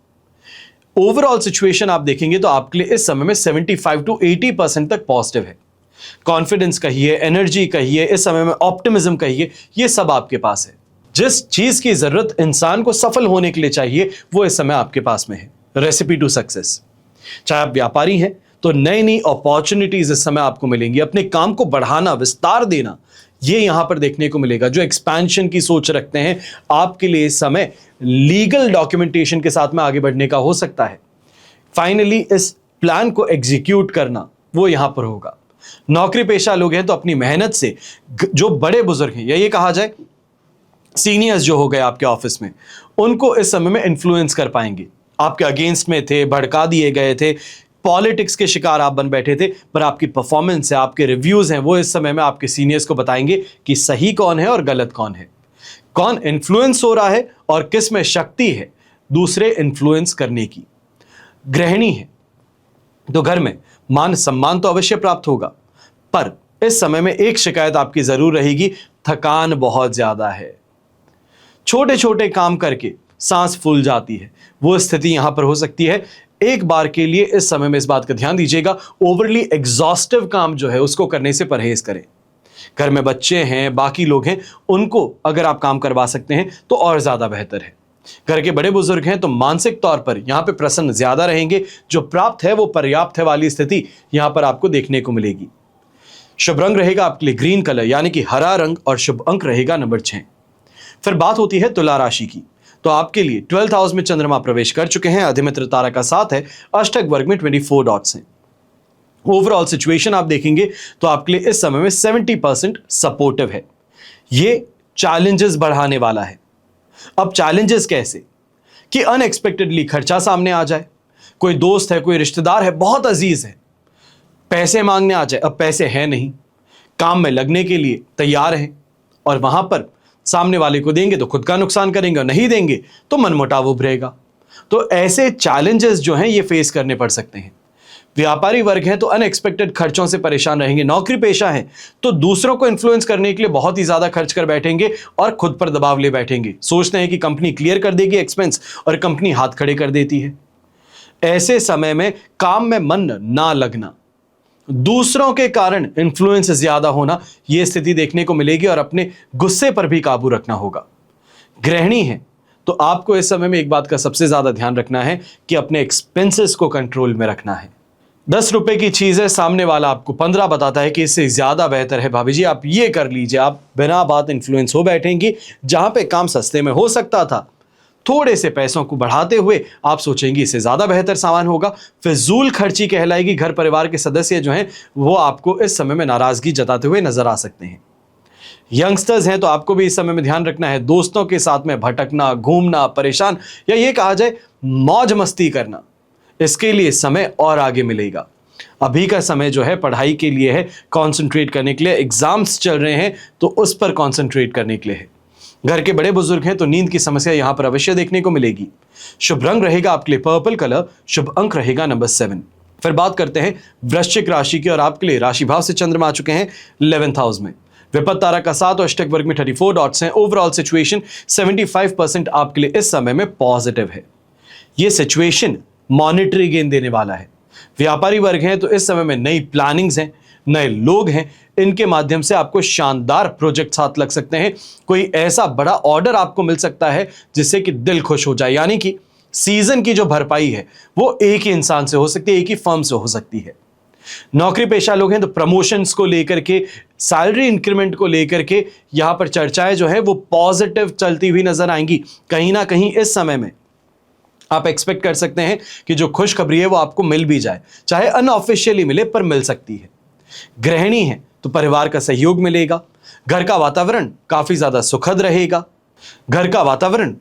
ओवरऑल सिचुएशन आप देखेंगे तो आपके लिए इस समय में 75 to 80% तक पॉजिटिव है। कॉन्फिडेंस कहिए, एनर्जी कहिए, इस समय में ऑप्टिमिज्म कहिए, ये सब आपके पास है। जिस चीज की जरूरत इंसान को सफल होने के लिए चाहिए वो इस समय आपके पास में है। Recipe to success. चाहे आप व्यापारी हैं तो नई नई अपॉर्चुनिटीज इस समय आपको मिलेंगी। अपने काम को बढ़ाना, विस्तार देना, ये यहां पर देखने को मिलेगा। जो एक्सपेंशन की सोच रखते हैं, आपके लिए इस समय लीगल डॉक्यूमेंटेशन के साथ में आगे बढ़ने का हो सकता है। फाइनली इस प्लान को एग्जीक्यूट करना वो यहां पर होगा। नौकरी पेशा लोग हैं तो अपनी मेहनत से जो बड़े बुजुर्ग हैं, या ये कहा जाए सीनियर्स जो हो गए आपके ऑफिस में, उनको इस समय में इन्फ्लुएंस कर पाएंगे। आपके अगेंस्ट में थे, भड़का दिए गए थे, पॉलिटिक्स के शिकार आप बन बैठे थे, पर आपकी परफॉर्मेंस है, आपके रिव्यूज हैं, वो इस समय में आपके सीनियर्स को बताएंगे कि सही कौन है और गलत कौन है, कौन इन्फ्लुएंस हो रहा है और किस में शक्ति है दूसरे इन्फ्लुएंस करने की। गृहिणी है तो घर में मान सम्मान तो अवश्य प्राप्त होगा, पर इस समय में एक शिकायत आपकी जरूर रहेगी, थकान बहुत ज्यादा है। छोटे छोटे काम करके सांस फूल जाती है, वो स्थिति यहां पर हो सकती है। एक बार के लिए इस समय में इस बात का ध्यान दीजिएगा, ओवरली एग्जॉस्टिव काम जो है उसको करने से परहेज करें। घर में बच्चे हैं, बाकी लोग हैं, उनको अगर आप काम करवा सकते हैं तो और ज्यादा बेहतर है। घर के बड़े बुजुर्ग हैं तो मानसिक तौर पर यहां पे प्रसन्न ज्यादा रहेंगे। जो प्राप्त है वो पर्याप्त है वाली स्थिति यहां पर आपको देखने को मिलेगी। शुभ रंग रहेगा आपके लिए ग्रीन कलर यानी कि हरा रंग, और शुभ अंक रहेगा नंबर 6। फिर बात होती है तुला राशि की। तो आपके लिए 12th हाउस में चंद्रमा प्रवेश कर चुके हैं। अधिमित्र तारा का साथ है, अष्टक वर्ग में 24 डॉट्स हैं। ओवरऑल सिचुएशन आप देखेंगे तो आपके लिए इस समय में 70% सपोर्टिव है। ये चैलेंजेस बढ़ाने वाला है। अब चैलेंजेस कैसे कि अनएक्सपेक्टेडली खर्चा सामने आ जाए, कोई दोस्त है, कोई रिश्तेदार है, बहुत अजीज है, पैसे मांगने आ जाए, अब पैसे हैं नहीं, काम में लगने के लिए तैयार हैं, और वहां पर सामने वाले को देंगे तो खुद का नुकसान करेंगे, और नहीं देंगे तो मनमुटाव उभरेगा। तो ऐसे चैलेंजेस जो हैं ये फेस करने पड़ सकते हैं। व्यापारी वर्ग हैं तो अनएक्सपेक्टेड खर्चों से परेशान रहेंगे। नौकरी पेशा है तो दूसरों को इन्फ्लुएंस करने के लिए बहुत ही ज्यादा खर्च कर बैठेंगे और खुद पर दबाव ले बैठेंगे। सोचते हैं कि कंपनी क्लियर कर देगी एक्सपेंस, और कंपनी हाथ खड़े कर देती है। ऐसे समय में काम में मन ना लगना, दूसरों के कारण इन्फ्लुएंस ज्यादा होना, यह स्थिति देखने को मिलेगी, और अपने गुस्से पर भी काबू रखना होगा। गृहिणी है तो आपको इस समय में एक बात का सबसे ज्यादा ध्यान रखना है कि अपने एक्सपेंसेस को कंट्रोल में रखना है। 10 रुपए की चीज है, सामने वाला आपको 15 बताता है कि इससे ज्यादा बेहतर है भाभी जी आप ये कर लीजिए, आप बिना बात इन्फ्लुएंस हो बैठेंगी। जहां पे काम सस्ते में हो सकता था, थोड़े से पैसों को बढ़ाते हुए आप सोचेंगी इससे ज्यादा बेहतर सामान होगा। फिजूल खर्ची कहलाएगी। घर परिवार के सदस्य जो हैं वो आपको इस समय में नाराजगी जताते हुए नजर आ सकते हैं। यंगस्टर्स हैं तो आपको भी इस समय में ध्यान रखना है, दोस्तों के साथ में भटकना, घूमना, परेशान, या ये कहा जाए मौज मस्ती करना, इसके लिए समय और आगे मिलेगा। अभी का समय जो है पढ़ाई के लिए है, कंसंट्रेट करने के लिए। एग्जाम्स चल रहे हैं तो उस पर कंसंट्रेट करने के लिए है। घर के बड़े बुजुर्ग हैं तो नींद की समस्या यहां पर अवश्य देखने को मिलेगी। शुभ रंग रहेगा आपके लिए पर्पल कलर, शुभ अंक रहेगा नंबर 7। फिर बात करते हैं वृश्चिक राशि की, और आपके लिए राशि भाव से चंद्रमा आ चुके हैं 11th हाउस में। विपत्त तारा का साथ और अष्टक वर्ग में 34 डॉट्स हैं। ओवरऑल सिचुएशन 75% आपके लिए इस समय में पॉजिटिव है। यह सिचुएशन मॉनिटरी गेन देने वाला है। व्यापारी वर्ग हैं तो इस समय में नई प्लानिंग्स हैं, नए लोग हैं, इनके माध्यम से आपको शानदार प्रोजेक्ट्स हाथ लग सकते हैं। कोई ऐसा बड़ा ऑर्डर आपको मिल सकता है जिससे कि दिल खुश हो जाए। यानी कि सीजन की जो भरपाई है वो एक ही इंसान से हो सकती है, एक ही फर्म से हो सकती है। नौकरी पेशा लोग हैं तो प्रमोशंस को लेकर के, सैलरी इंक्रीमेंट को लेकर के यहां पर चर्चाएं जो है वो पॉजिटिव चलती हुई नजर आएंगी। कहीं ना कहीं इस समय में आप एक्सपेक्ट कर सकते हैं कि जो खुशखबरी है वो आपको मिल भी जाए, चाहे अनऑफिशियली मिले पर मिल सकती है। गृहिणी है तो परिवार का सहयोग मिलेगा। घर का वातावरण काफी ज्यादा सुखद रहेगा। घर का वातावरण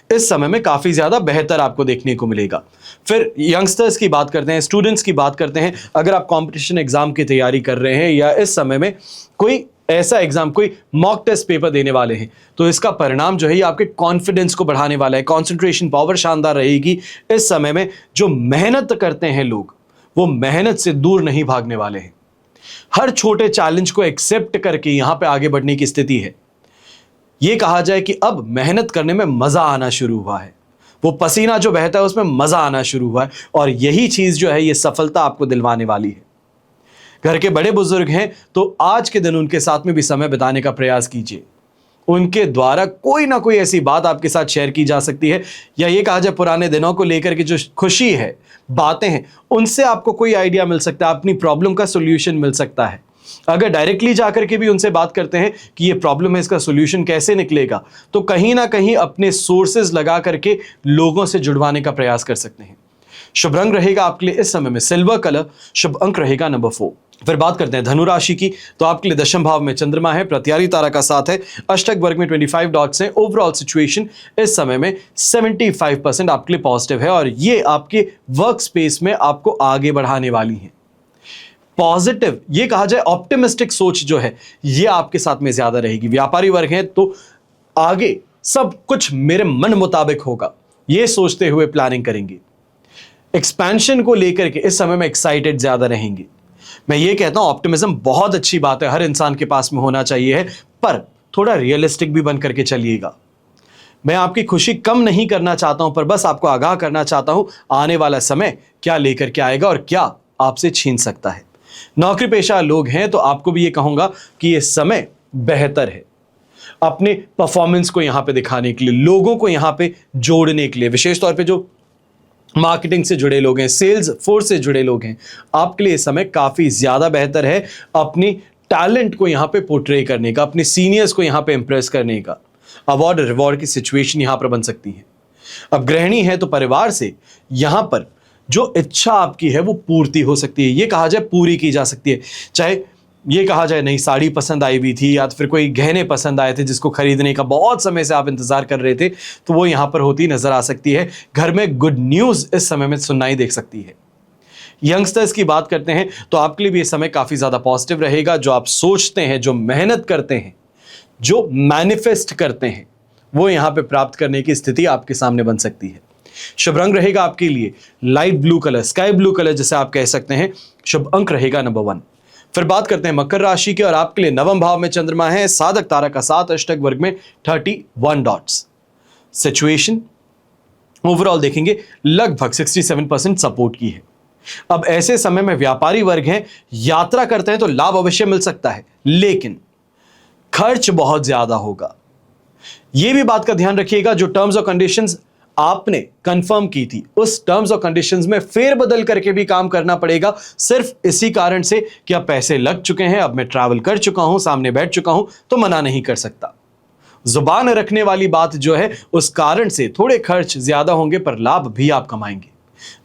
इस समय में काफ़ी ज़्यादा बेहतर आपको देखने को मिलेगा। फिर यंगस्टर्स की बात करते हैं, स्टूडेंट्स की बात करते हैं। अगर आप कंपटीशन एग्जाम की तैयारी कर रहे हैं या इस समय में कोई ऐसा एग्जाम, कोई मॉक टेस्ट पेपर देने वाले हैं, तो इसका परिणाम जो है ये आपके कॉन्फिडेंस को बढ़ाने वाला है। कॉन्सेंट्रेशन पावर शानदार रहेगी। इस समय में जो मेहनत करते हैं लोग, वो मेहनत से दूर नहीं भागने वाले हैं। हर छोटे चैलेंज को एक्सेप्ट करके यहां पे आगे बढ़ने की स्थिति है। यह कहा जाए कि अब मेहनत करने में मजा आना शुरू हुआ है। वो पसीना जो बहता है उसमें मजा आना शुरू हुआ है, और यही चीज जो है ये सफलता आपको दिलवाने वाली है। घर के बड़े बुजुर्ग हैं तो आज के दिन उनके साथ में भी समय बिताने का प्रयास कीजिए। उनके द्वारा कोई ना कोई ऐसी बात आपके साथ शेयर की जा सकती है, या ये कहा जाए पुराने दिनों को लेकर के जो खुशी है, बातें हैं, उनसे आपको कोई आइडिया मिल सकता है, अपनी प्रॉब्लम का सोल्यूशन मिल सकता है। अगर डायरेक्टली जाकर के भी उनसे बात करते हैं कि ये प्रॉब्लम है, इसका सोल्यूशन कैसे निकलेगा, तो कहीं ना कहीं अपने सोर्सेज लगा करके लोगों से जुड़वाने का प्रयास कर सकते हैं। शुभ रंग रहेगा आपके लिए इस समय में सिल्वर कलर, शुभ अंक रहेगा नंबर 4। फिर बात करते हैं धनु राशि की, तो आपके लिए दशम भाव में चंद्रमा है, प्रत्यारी तारा का साथ है, अष्टक वर्ग में 25 डॉट्स हैं। ओवरऑल सिचुएशन इस समय में 75% आपके लिए पॉजिटिव है, और ये आपके वर्क स्पेस में आपको आगे बढ़ाने वाली है। पॉजिटिव, ये कहा जाए ऑप्टिमिस्टिक सोच जो है ये आपके साथ में ज्यादा रहेगी। व्यापारी वर्ग है तो आगे सब कुछ मेरे मन मुताबिक होगा, ये सोचते हुए प्लानिंग करेंगे। एक्सपेंशन को लेकर के इस समय में एक्साइटेड ज्यादा रहेंगे। मैं ये कहता हूं ऑप्टिमिज्म बहुत अच्छी बात है, हर इंसान के पास में होना चाहिए है, पर थोड़ा रियलिस्टिक भी बन करके चलिएगा। मैं आपकी खुशी कम नहीं करना चाहता हूं, पर बस आपको आगाह करना चाहता हूं आने वाला समय क्या लेकर के आएगा और क्या आपसे छीन सकता है। नौकरी पेशा लोग हैं तो आपको भी ये कहूंगा कि ये समय बेहतर है अपने परफॉर्मेंस को यहां पे दिखाने के लिए, लोगों को यहां पे जोड़ने के लिए। विशेष तौर पे जो मार्केटिंग से जुड़े लोग हैं, सेल्स फोर्स से जुड़े लोग हैं, आपके लिए समय काफी ज्यादा बेहतर है अपनी टैलेंट को यहां पे पोर्ट्रे करने का, अपने सीनियर्स को यहां पे इंप्रेस करने का। अवार्ड रिवॉर्ड की सिचुएशन यहां पर बन सकती है। अब गृहिणी है तो परिवार से यहां पर जो इच्छा आपकी है वो पूर्ति हो सकती है, ये कहा जाए पूरी की जा सकती है। चाहे ये कहा जाए नई साड़ी पसंद आई हुई थी, या फिर कोई गहने पसंद आए थे जिसको खरीदने का बहुत समय से आप इंतजार कर रहे थे, तो वो यहां पर होती नजर आ सकती है। घर में गुड न्यूज इस समय में सुनाई दे सकती है। यंगस्टर्स की बात करते हैं तो आपके लिए भी ये समय काफी ज्यादा पॉजिटिव रहेगा। जो आप सोचते हैं, जो मेहनत करते हैं, जो मैनिफेस्ट करते हैं, वो यहां पे प्राप्त करने की स्थिति आपके सामने बन सकती है। शुभ रंग रहेगा आपके लिए light blue colour, sky blue colour जिसे आप कह सकते हैं। शुभ अंक रहेगा नंबर 1। फिर बात करते हैं मकर राशि की, और आपके लिए नवम भाव में चंद्रमा है, साधक तारा का साथ, अष्टक वर्ग में 31 डॉट्स। सिचुएशन ओवरऑल देखेंगे लगभग 67% सपोर्ट की है। अब ऐसे समय में व्यापारी वर्ग हैं, यात्रा करते हैं तो लाभ अवश्य मिल सकता है, लेकिन खर्च बहुत ज्यादा होगा। यह भी बात का ध्यान रखिएगा, जो टर्म्स और कंडीशंस आपने कंफर्म की थी उस टर्म्स और कंडीशंस में फेरबदल करके भी काम करना पड़ेगा, सिर्फ इसी कारण से कि अब पैसे लग चुके हैं, अब मैं ट्रैवल कर चुका हूं, सामने बैठ चुका हूं, तो मना नहीं कर सकता। जुबान रखने वाली बात जो है उस कारण से थोड़े खर्च ज्यादा होंगे, पर लाभ भी आप कमाएंगे।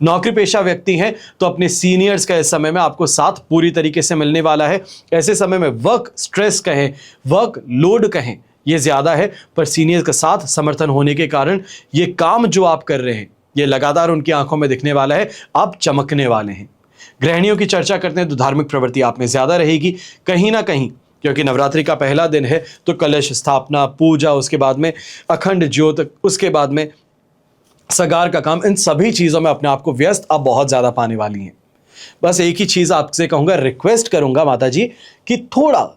नौकरी पेशा व्यक्ति हैं तो अपने सीनियर्स का इस समय में आपको साथ पूरी तरीके से मिलने वाला है। ऐसे समय में वर्क स्ट्रेस कहें, वर्क लोड कहें, ये ज्यादा है, पर सीनियर्स का साथ समर्थन होने के कारण ये काम जो आप कर रहे हैं ये लगातार उनकी आंखों में दिखने वाला है, आप चमकने वाले हैं। गृहिणियों की चर्चा करते हैं तो धार्मिक प्रवृत्ति आप में ज्यादा रहेगी कहीं ना कहीं, क्योंकि नवरात्रि का पहला दिन है तो कलश स्थापना, पूजा, उसके बाद में अखंड ज्योत, उसके बाद में सगार का काम, इन सभी चीजों में अपने आप को व्यस्त आप बहुत ज्यादा पाने वाली हैं। बस एक ही चीज आपसे कहूंगा, रिक्वेस्ट करूंगा माता जी कि थोड़ा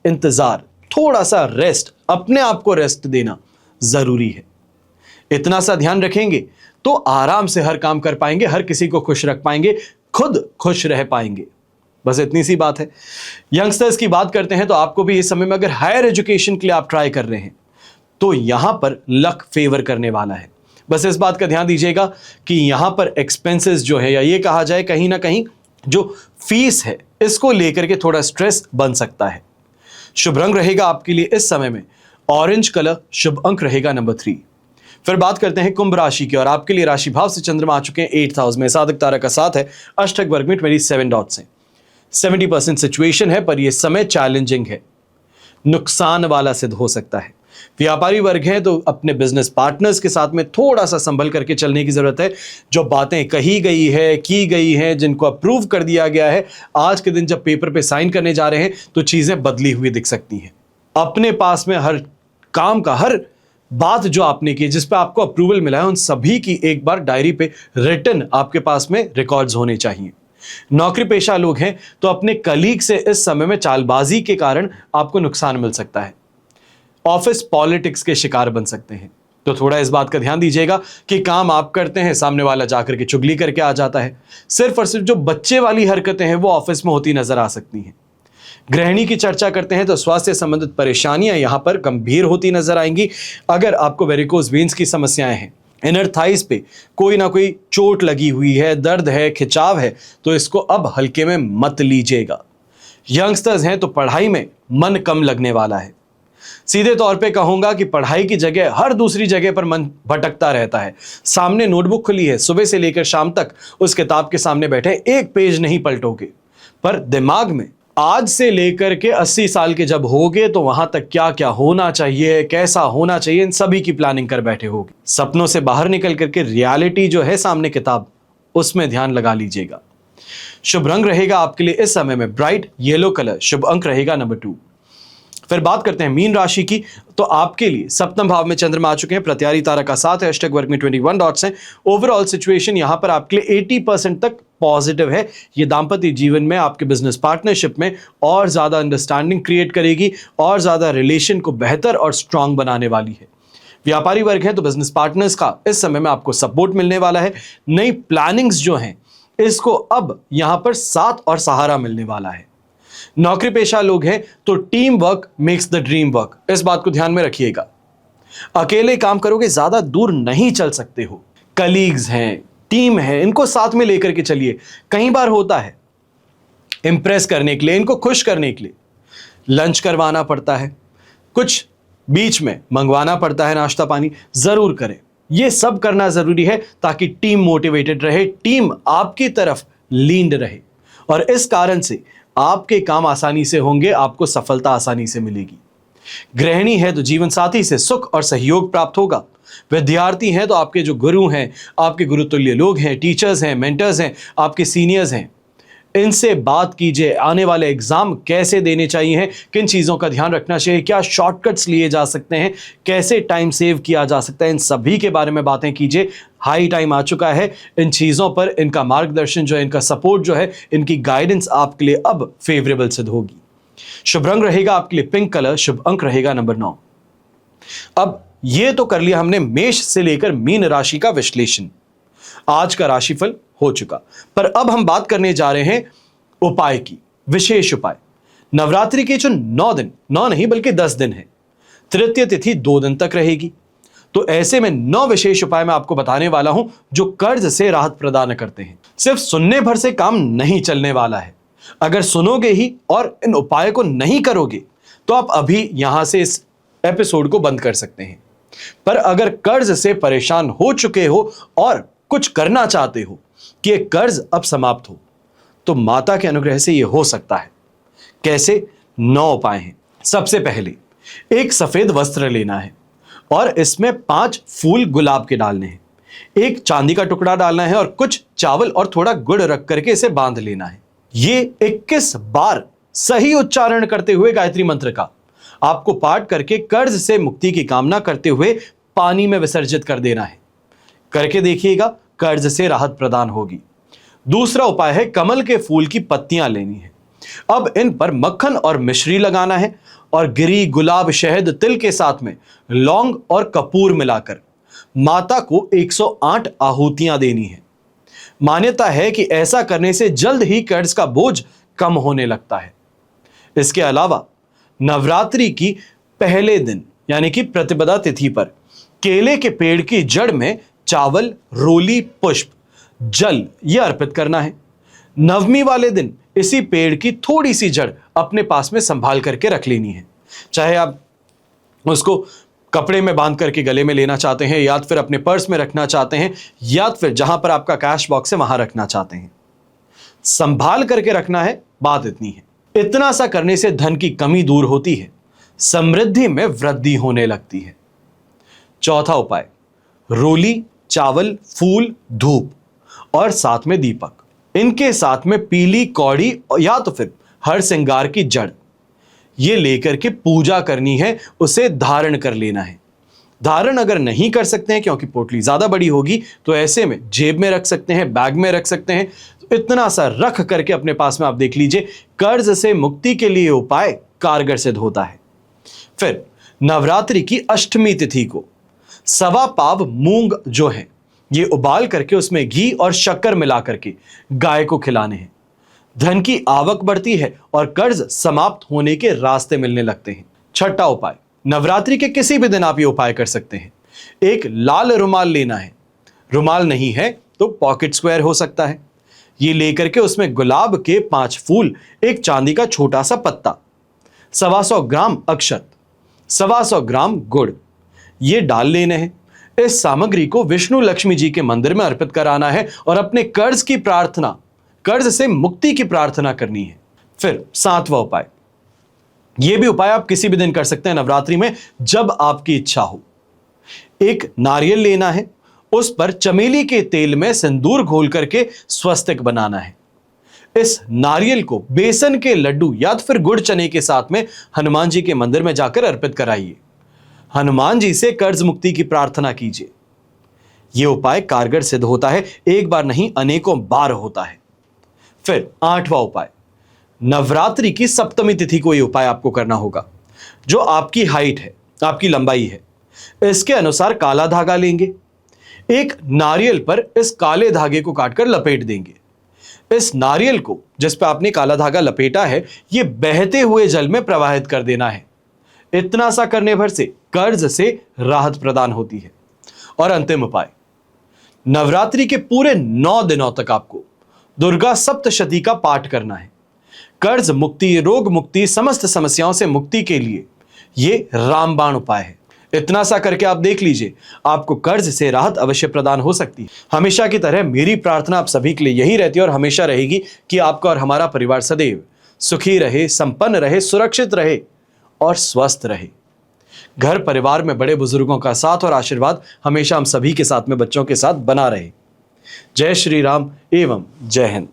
इंतजार, थोड़ा सा रेस्ट, अपने आप को रेस्ट देना जरूरी है। इतना सा ध्यान रखेंगे तो आराम से हर काम कर पाएंगे, हर किसी को खुश रख पाएंगे, खुद खुश रह पाएंगे। बस इतनी सी बात है। यंगस्टर्स की बात करते हैं तो आपको भी इस समय में अगर हायर एजुकेशन के लिए आप ट्राई कर रहे हैं तो यहां पर लक फेवर करने वाला है। बस इस बात का ध्यान दीजिएगा कि यहां पर एक्सपेंसेस जो है, या ये कहा जाए कहीं ना कहीं जो फीस है, इसको लेकर के थोड़ा स्ट्रेस बन सकता है। शुभ रंग रहेगा आपके लिए इस समय में ऑरेंज कलर, शुभ अंक रहेगा नंबर 3। फिर बात करते हैं कुंभ राशि की, और आपके लिए राशि भाव से चंद्रमा आ चुके हैं 8th हाउस में, साधक तारा का साथ है, अष्टक वर्ग में 27 डॉट्स हैं। 70% सिचुएशन है, पर यह समय चैलेंजिंग है, नुकसान वाला सिद्ध हो सकता है। व्यापारी वर्ग है तो अपने बिजनेस पार्टनर्स के साथ में थोड़ा सा संभल करके चलने की जरूरत है। जो बातें कही गई है, की गई हैं, जिनको अप्रूव कर दिया गया है, आज के दिन जब पेपर पे साइन करने जा रहे हैं तो चीजें बदली हुई दिख सकती हैं। अपने पास में हर काम का, हर बात जो आपने की, जिस पे आपको अप्रूवल मिला है, उन सभी की एक बार डायरी पे रिटन आपके पास में रिकॉर्ड्स होने चाहिए। नौकरी पेशा लोग हैं तो अपने कलीग से इस समय में चालबाजी के कारण आपको नुकसान मिल सकता है। ऑफिस पॉलिटिक्स के शिकार बन सकते हैं, तो थोड़ा इस बात का ध्यान दीजिएगा कि काम आप करते हैं, सामने वाला जाकर के चुगली करके आ जाता है। सिर्फ और सिर्फ जो बच्चे वाली हरकतें हैं वो ऑफिस में होती नजर आ सकती हैं। गृहिणी की चर्चा करते हैं तो स्वास्थ्य संबंधित परेशानियां यहां पर गंभीर होती नजर आएंगी। अगर आपको वेरिकोज वेन्स की समस्याएं हैं, इनर थाइज पे कोई ना कोई चोट लगी हुई है, दर्द है, खिंचाव है, तो इसको अब हल्के में मत लीजिएगा। यंगस्टर्स हैं तो पढ़ाई में मन कम लगने वाला है। सीधे तौर पे कहूंगा कि पढ़ाई की जगह हर दूसरी जगह पर मन भटकता रहता है। सामने नोटबुक खुली है, सुबह से लेकर शाम तक उस किताब के सामने बैठे, एक पेज नहीं पलटोगे, पर दिमाग में आज से लेकर के 80 साल के जब होगे तो वहां तक क्या क्या होना चाहिए, कैसा होना चाहिए, इन सभी की प्लानिंग कर बैठे होगे। सपनों से बाहर निकल करके रियलिटी जो है सामने किताब, उसमें ध्यान लगा लीजिएगा। शुभ रंग रहेगा आपके लिए इस समय में ब्राइट येलो कलर। शुभ अंक रहेगा नंबर 2। फिर बात करते हैं मीन राशि की, तो आपके लिए सप्तम भाव में चंद्रमा आ चुके हैं, प्रत्यारी तारा का 7 है, अष्टक वर्ग में 21 डॉट्स हैं। ओवरऑल सिचुएशन यहां पर आपके लिए 80% तक पॉजिटिव है। ये दाम्पत्य जीवन में, आपके बिजनेस पार्टनरशिप में और ज्यादा अंडरस्टैंडिंग क्रिएट करेगी और ज्यादा रिलेशन को बेहतर और स्ट्रांग बनाने वाली है। व्यापारी वर्ग है तो बिजनेस पार्टनर्स का इस समय में आपको सपोर्ट मिलने वाला है। नई प्लानिंग्स जो हैं इसको अब यहां पर साथ और सहारा मिलने वाला है। नौकरी पेशा लोग हैं तो team work makes the dream work, इस बात को ध्यान में रखिएगा। अकेले काम करोगे ज्यादा दूर नहीं चल सकते हो। कलीग्स हैं, टीम है, इनको साथ में लेकर के चलिए। कई बार होता है इंप्रेस करने के लिए, इनको खुश करने के लिए लंच करवाना पड़ता है, कुछ बीच में मंगवाना पड़ता है, नाश्ता पानी जरूर करें। यह सब करना जरूरी है ताकि टीम मोटिवेटेड रहे, टीम आपकी तरफ लीन्ड रहे और इस कारण से आपके काम आसानी से होंगे, आपको सफलता आसानी से मिलेगी। गृहिणी है तो जीवन साथी से सुख और सहयोग प्राप्त होगा। विद्यार्थी हैं तो आपके जो गुरु हैं, आपके गुरुतुल्य लोग हैं, टीचर्स हैं, मेंटर्स हैं, आपके सीनियर्स हैं, इनसे बात कीजिए। आने वाले एग्जाम कैसे देने चाहिए, किन चीज़ों का ध्यान रखना चाहिए, क्या शॉर्टकट्स लिए जा सकते हैं, कैसे टाइम सेव किया जा सकता है, इन सभी के बारे में बातें कीजिए। हाई टाइम आ चुका है, इन चीज़ों पर इनका मार्गदर्शन जो है, इनका सपोर्ट जो है, इनकी गाइडेंस आपके लिए अब फेवरेबल सिद्ध होगी। शुभ रंग रहेगा आपके लिए पिंक कलर। शुभ अंक रहेगा नंबर 9। अब ये तो कर लिया हमने मेष से लेकर मीन राशि का विश्लेषण, आज का राशिफल हो चुका। पर अब हम बात करने जा रहे हैं उपाय की, विशेष उपाय। नवरात्रि के जो 9 दिन, 9 नहीं बल्कि 10 दिन है, तृतीय तिथि 2 दिन तक रहेगी, तो ऐसे में 9 विशेष उपाय मैं आपको बताने वाला हूं जो कर्ज से राहत प्रदान करते हैं। सिर्फ सुनने भर से काम नहीं चलने वाला है। अगर सुनोगे ही और इन उपाय को नहीं करोगे तो आप अभी यहां से इस एपिसोड को बंद कर सकते हैं। पर अगर कर्ज से परेशान हो चुके हो और कुछ करना चाहते हो कि एक कर्ज अब समाप्त हो, तो माता के अनुग्रह से यह हो सकता है। कैसे? 9 उपाय हैं। सबसे पहले एक सफेद वस्त्र लेना है और इसमें 5 फूल गुलाब के डालने हैं, एक चांदी का टुकड़ा डालना है और कुछ चावल और थोड़ा गुड़ रख करके इसे बांध लेना है। ये 21 बार सही उच्चारण करते हुए गायत्री मंत्र का आपको पाठ करके कर्ज से मुक्ति की कामना करते हुए पानी में विसर्जित कर देना है। करके देखिएगा, कर्ज से राहत प्रदान होगी। दूसरा उपाय है कमल के फूल की पत्तियां लेनी है। अब इन पर मक्खन और मिश्री लगाना है और गिरी, गुलाब, शहद, तिल के साथ में लौंग और कपूर मिलाकर माता को 108 आहुतियां देनी है। मान्यता है कि ऐसा करने से जल्द ही कर्ज का बोझ कम होने लगता है। इसके अलावा नवरात्रि की पहले दिन यानी कि प्रतिपदा तिथि पर केले के पेड़ की जड़ में चावल, रोली, पुष्प, जल यह अर्पित करना है। नवमी वाले दिन इसी पेड़ की थोड़ी सी जड़ अपने पास में संभाल करके रख लेनी है। चाहे आप उसको कपड़े में बांध करके गले में लेना चाहते हैं, या फिर अपने पर्स में रखना चाहते हैं, या फिर जहां पर आपका कैश बॉक्स है वहां रखना चाहते हैं, संभाल करके रखना है। बात इतनी है। इतना सा करने से धन की कमी दूर होती है, समृद्धि में वृद्धि होने लगती है। चौथा उपाय, रोली, चावल, फूल, धूप और साथ में दीपक, इनके साथ में पीली कौड़ी या तो फिर हर श्रृंगार की जड़, ये लेकर के पूजा करनी है, उसे धारण कर लेना है। धारण अगर नहीं कर सकते हैं क्योंकि पोटली ज्यादा बड़ी होगी, तो ऐसे में जेब में रख सकते हैं, बैग में रख सकते हैं। तो इतना सा रख करके अपने पास में आप देख लीजिए, कर्ज से मुक्ति के लिए उपाय कारगर सिद्ध होता है। फिर नवरात्रि की अष्टमी तिथि को 1.25 पाव मूंग जो है, ये उबाल करके उसमें घी और शक्कर मिला करके गाय को खिलाने हैं। धन की आवक बढ़ती है और कर्ज समाप्त होने के रास्ते मिलने लगते हैं। छठा उपाय, नवरात्रि के किसी भी दिन आप ये उपाय कर सकते हैं। एक लाल रुमाल लेना है, रुमाल नहीं है तो पॉकेट स्क्वायर हो सकता है। ये लेकर के उसमें गुलाब के 5 फूल, एक चांदी का छोटा सा पत्ता, 125 ग्राम अक्षत, 125 ग्राम गुड़, ये डाल लेने हैं। इस सामग्री को विष्णु लक्ष्मी जी के मंदिर में अर्पित कराना है और अपने कर्ज की प्रार्थना, कर्ज से मुक्ति की प्रार्थना करनी है। फिर 7वां उपाय, यह भी उपाय आप किसी भी दिन कर सकते हैं नवरात्रि में, जब आपकी इच्छा हो। एक नारियल लेना है, उस पर चमेली के तेल में सिंदूर घोल करके स्वस्तिक बनाना है। इस नारियल को बेसन के लड्डू या तो फिर गुड़ चने के साथ में हनुमान जी के मंदिर में जाकर अर्पित कराइए। हनुमान जी से कर्ज मुक्ति की प्रार्थना कीजिए। यह उपाय कारगर सिद्ध होता है, एक बार नहीं अनेकों बार होता है। फिर 8वां उपाय, नवरात्रि की सप्तमी तिथि को यह उपाय आपको करना होगा। जो आपकी हाइट है, आपकी लंबाई है, इसके अनुसार काला धागा लेंगे, एक नारियल पर इस काले धागे को काटकर लपेट देंगे। इस नारियल को जिस पर आपने काला धागा लपेटा है, यह बहते हुए जल में प्रवाहित कर देना है। इतना सा करने भर से कर्ज से राहत प्रदान होती है। और अंतिम उपाय, नवरात्रि के पूरे 9 दिनों तक आपको दुर्गा सप्तशती का पाठ करना है। कर्ज मुक्ति, रोग मुक्ति, समस्त समस्याओं से मुक्ति के लिए यह रामबाण उपाय है। इतना सा करके आप देख लीजिए, आपको कर्ज से राहत अवश्य प्रदान हो सकती है। हमेशा की तरह मेरी प्रार्थना आप सभी के लिए यही रहती है और हमेशा रहेगी कि आपका और हमारा परिवार सदैव सुखी रहे, संपन्न रहे, सुरक्षित रहे और स्वस्थ रहे। घर परिवार में बड़े बुजुर्गों का साथ और आशीर्वाद हमेशा हम सभी के साथ में, बच्चों के साथ बना रहे। जय श्री राम एवं जय हिंद।